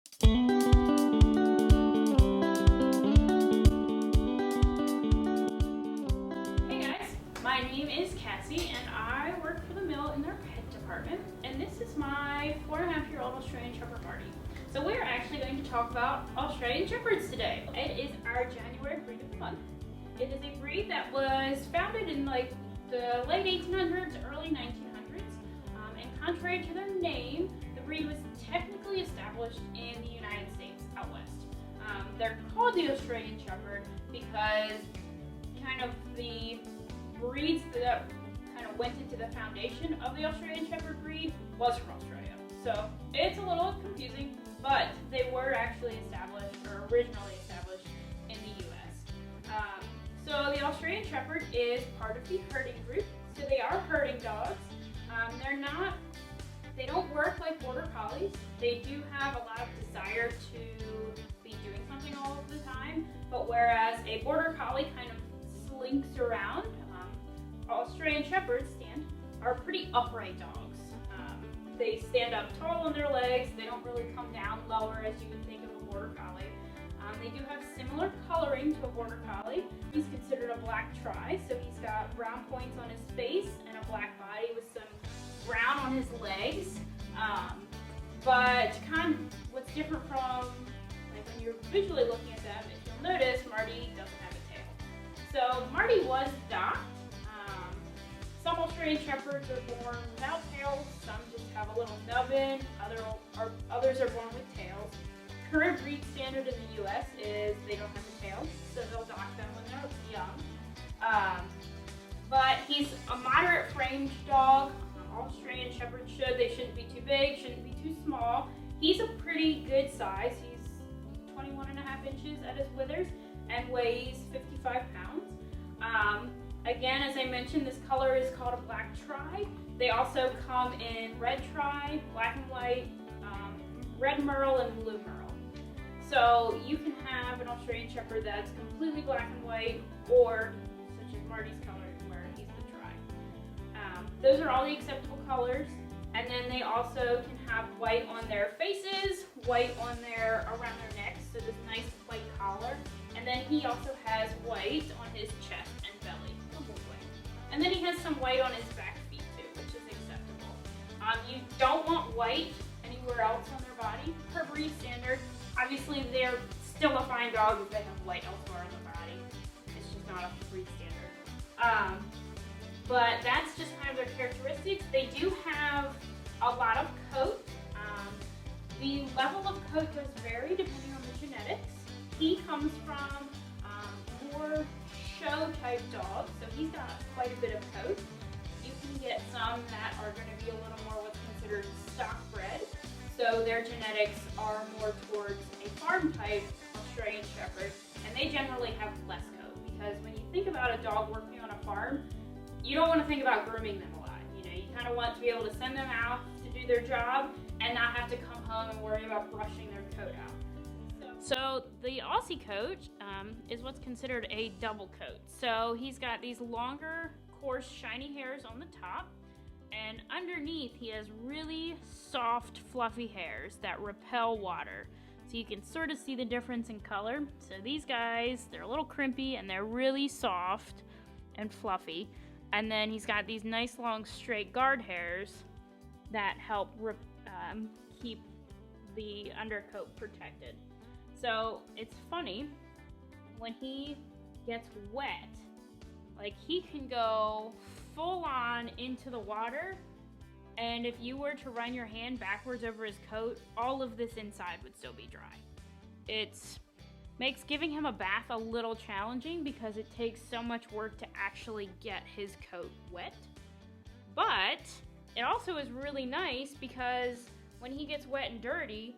Hey guys, my name is Cassie and I work for the mill in their pet department, and this is my 4.5-year-old Australian Shepherd Marty. So we're actually going to talk about Australian Shepherds today. It is our January breed of the month. It is a breed that was founded in like the late 1800s, early 1900s, and contrary to their name, the breed was technically established in the United States out west. They're called the Australian Shepherd because kind of the breeds that kind of went into the foundation of the Australian Shepherd breed was from Australia. So it's a little confusing, but they were actually established, or originally established, in the US. So the Australian Shepherd is part of the herding group. So they are herding dogs. They don't work like border collies. They do have a lot of desire to be doing something all of the time, but whereas a border collie kind of slinks around, Australian Shepherds are pretty upright dogs. They stand up tall on their legs. They don't really come down lower as you would think of a border collie. They do have similar coloring to a border collie. He's considered a black tri, so he's got brown points on his face and a black body with some brown on his legs. But kind of what's different from like when you're visually looking at them, if you'll notice, Marty doesn't have a tail. So Marty was docked. Some Australian Shepherds are born without tails, some just have a little nubbin, others are born with tails. Current breed standard in the US is they don't have a tail, so they'll dock them when they're young. But he's a moderate framed dog. Australian Shepherds they shouldn't be too big, shouldn't be too small. He's a pretty good size. He's 21.5 inches at his withers and weighs 55 pounds. Again, as I mentioned, this color is called a black tri. They also come in red tri, black and white, red merle, and blue merle. So you can have an Australian Shepherd that's completely black and white, or such as Marty's color, where he's the tri. Those are all the acceptable colors. And then they also can have white on their faces, white on around their necks, so this nice white collar. And then he also has white on his chest and belly. And then he has some white on his back feet too, which is acceptable. You don't want white anywhere else on their body per breed standard. Obviously, they're still a fine dog if they have white elsewhere on their body. It's just not a breed standard. But that's just kind of their characteristics. They do have a lot of coat. The level of coat does vary depending on the genetics. He comes from more show type dogs, so he's got quite a bit of coat. You can get some that are going to be a little more what's considered stock bred. So their genetics are more towards a farm type Australian Shepherd, and they generally have less coat because when you think about a dog working on a farm, you don't want to think about grooming them a lot. You kind of want to be able to send them out to do their job and not have to come home and worry about brushing their coat out. So the Aussie coat is what's considered a double coat. So he's got these longer, coarse, shiny hairs on the top, and underneath he has really soft, fluffy hairs that repel water. So you can sort of see the difference in color. So these guys, they're a little crimpy and they're really soft and fluffy. And then he's got these nice long straight guard hairs that help keep the undercoat protected. So it's funny, when he gets wet, like he can go full on into the water, and if you were to run your hand backwards over his coat, all of this inside would still be dry. It makes giving him a bath a little challenging because it takes so much work to actually get his coat wet. But it also is really nice because when he gets wet and dirty,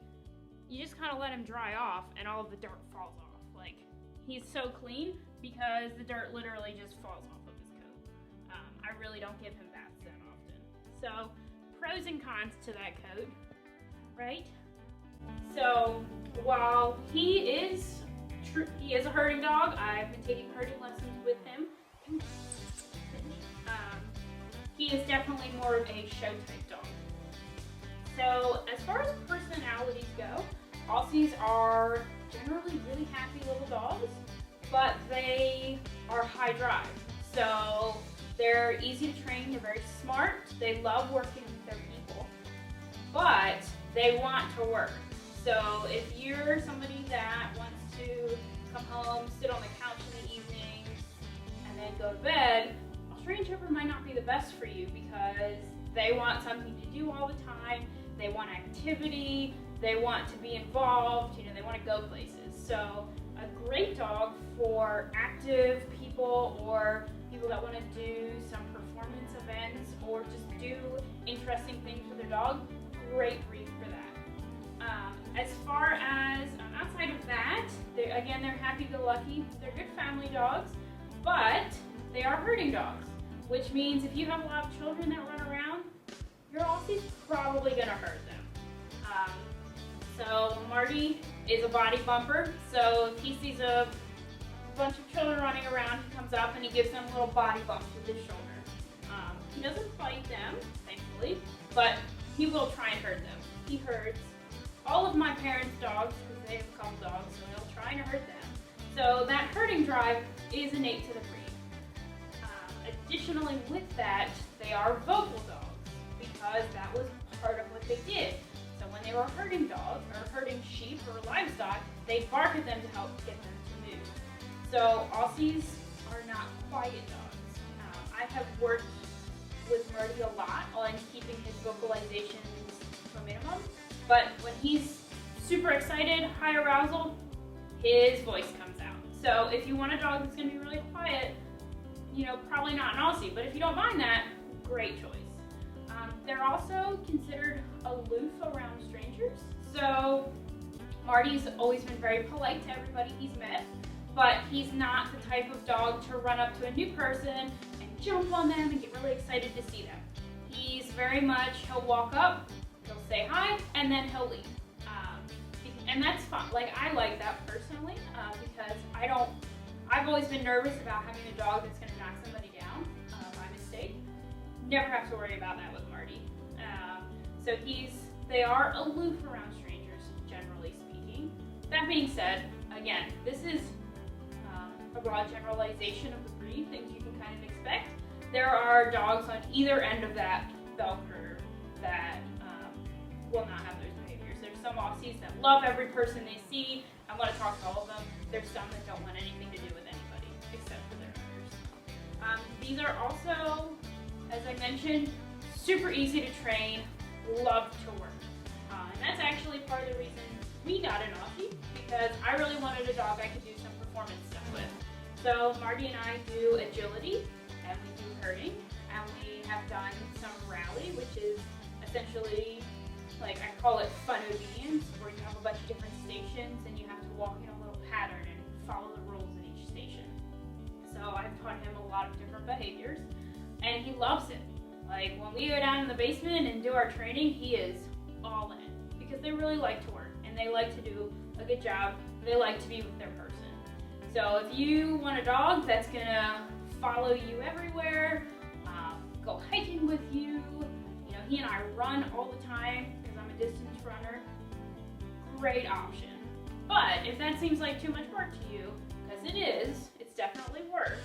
you just kind of let him dry off and all of the dirt falls off. Like, he's so clean because the dirt literally just falls off of his coat. I really don't give him baths that often. So, pros and cons to that coat, right? So, while he is a herding dog, I've been taking herding lessons with him. He is definitely more of a show type dog. So as far as personalities go, Aussies are generally really happy little dogs, but they are high drive. So they're easy to train, they're very smart, they love working with their people, but they want to work. So if you're somebody that wants to come home, sit on the couch in the evening, and then go to bed, Australian Shepherd might not be the best for you because they want something to do all the time, they want activity, they want to be involved, they want to go places. So a great dog for active people or people that want to do some performance events or just do interesting things with their dog, great breed for that. As far as outside of that, they're happy-go-lucky, they're good family dogs, but they are herding dogs, which means if you have a lot of children that run around, your Aussie's probably going to herd them. So Marty is a body bumper, so if he sees a bunch of children running around, he comes up and he gives them little body bumps with his shoulder. He doesn't fight them, thankfully, but he will try and herd them. He herds all of my parents' dogs, because they have a couple dogs, so he'll try and herd them. So that herding drive is innate to the breed. Additionally with that, they are vocal dogs, because that was part of what they did. So when they were herding dogs, or herding sheep or livestock, they bark at them to help get them to move. So Aussies are not quiet dogs. I have worked with Marty a lot on keeping his vocalizations to a minimum, but when he's super excited, high arousal, his voice comes out. So if you want a dog that's going to be really quiet, probably not an Aussie, but if you don't mind that, great choice. They're also considered aloof around strangers. So Marty's always been very polite to everybody he's met, but he's not the type of dog to run up to a new person and jump on them and get really excited to see them. He's very much, he'll walk up, he'll say hi, and then he'll leave. And that's fun. I like that personally, because I've always been nervous about having a dog that's going to knock somebody down by mistake. Never have to worry about that with Marty. So they are aloof around strangers, generally speaking. That being said, again, this is a broad generalization of the breed, things you can kind of expect. There are dogs on either end of that bell curve that will not have those behaviors. There's some Aussies that love every person they see and want to talk to all of them. There's some that don't want anything to do with anybody except for their owners. These are also, as I mentioned, super easy to train, love to work. And that's actually part of the reason we got an Aussie, because I really wanted a dog I could do some performance stuff with. So Marty and I do agility, and we do herding, and we have done some rally, which is essentially, I call it fun obedience, where you have a bunch of different stations and you have to walk in a little pattern and follow the rules in each station. So I've taught him a lot of different behaviors, and he loves it. When we go down in the basement and do our training, he is all in, because they really like to work, and they like to do a good job. They like to be with their person. So if you want a dog that's gonna follow you everywhere, go hiking with you, he and I run all the time because I'm a distance runner, great option. But if that seems like too much work to you, because it is, it's definitely work,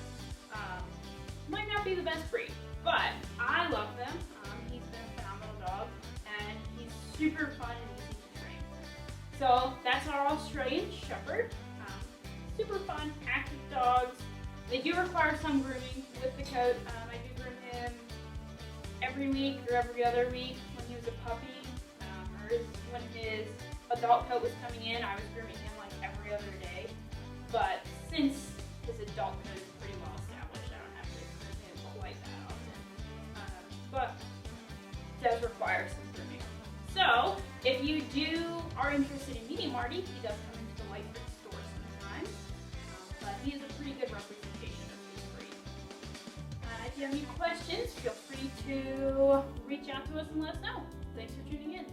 might not be the best breed, but I love them. He's been a phenomenal dog, and he's super fun and easy to train. So that's our Australian Shepherd. Super fun, active dogs. They do require some grooming with the coat. I do groom him every week or every other week when he was a puppy, or when his adult coat was coming in, I was grooming him every other day. But since his adult coat is pretty well established, I don't have to groom him quite that often. But it does require some grooming. So if you are interested in meeting Marty, he does come into the Whiteford store sometimes, but he is a pretty good representation of his breed. If you have any questions, feel free to reach out to us and let us know. Thanks for tuning in.